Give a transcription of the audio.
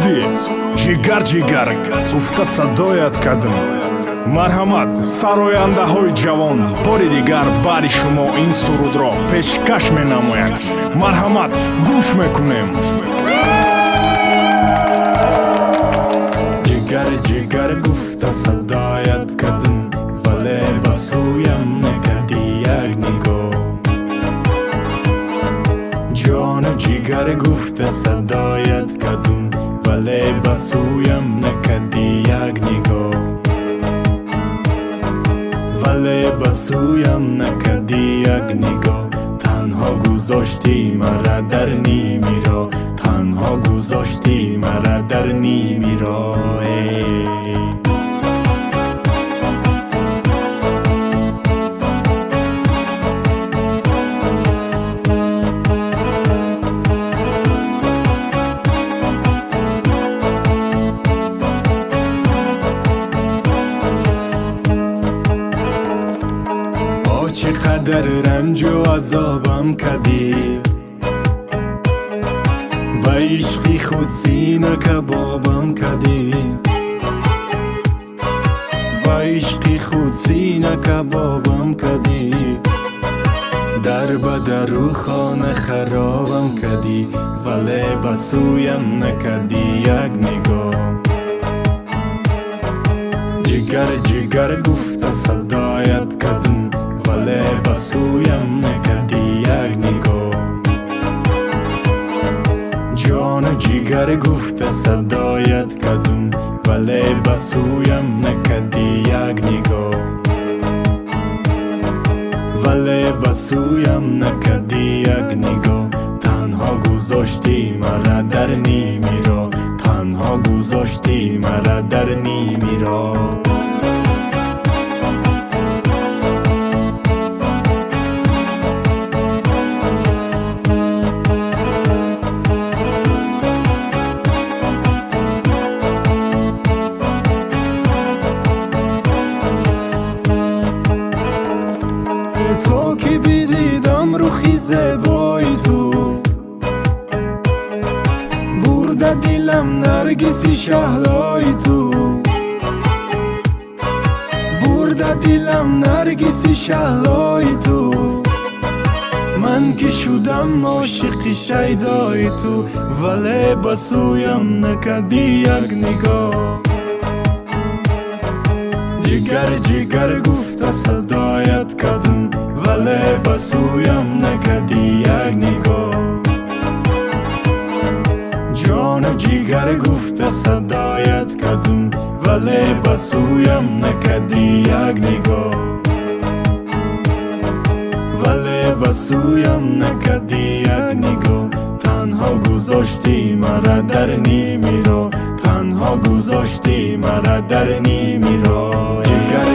суруди ҷигар ҷигар гуфта садоят кадм. марҳамат сарояндаҳои ҷавон, бори дигар бари шумо ин сурудро пешкаш менамояд. марҳамат гӯш мекунем. ҷигар ҷигар гуфта садоят кадм, вале ба сӯям накарди як нигоҳ. ҷону ҷигар гуфта садоят кадм, вале ба сӯям накарди як нигоҳ. вале ба сӯям накарди як нигоҳ. танҳо гузошти мара дар нимиро, танҳо гузошти мара дар нимиро. چه قدر رنج و عذابم کردی، با عشقی خود سینه کبابم کردی، با عشقی خود سینه کبابم کردی. در بدر و خانه خرابم کردی، ولی به سویم نکردی یک نگاه. جگر جگر گفته صدایت کردم، ولی به سویم نکردی یک نگاه. جان و جگر گفته صدایت کردم، ولی به سویم نکردی یک نگاه. ولی به سویم نکردی یک نگاه. تنها گذاشتی مرا در نیمیرا، تنها گذاشتی مرا در نیمیرا. تو که بیدیدم روخی زیبای تو، برده دلم نرگسی شهلای تو، برده دلم نرگسی شهلای تو. من که شدم عاشق شیدای تو، ولی به سویم نکردی یک نگاه. جگر جگر گفته صدایت کردم، ولی به سویم نکردی یک نگاه. جان و جگر گفته صدایت کردم، ولی به سویم نکردی یک نگاه. ولی به سویم نکردی یک نگاه. تنها گذاشتی مرا در نیمیرا، تنها گذاشتی مرا در نیمیرا. جگر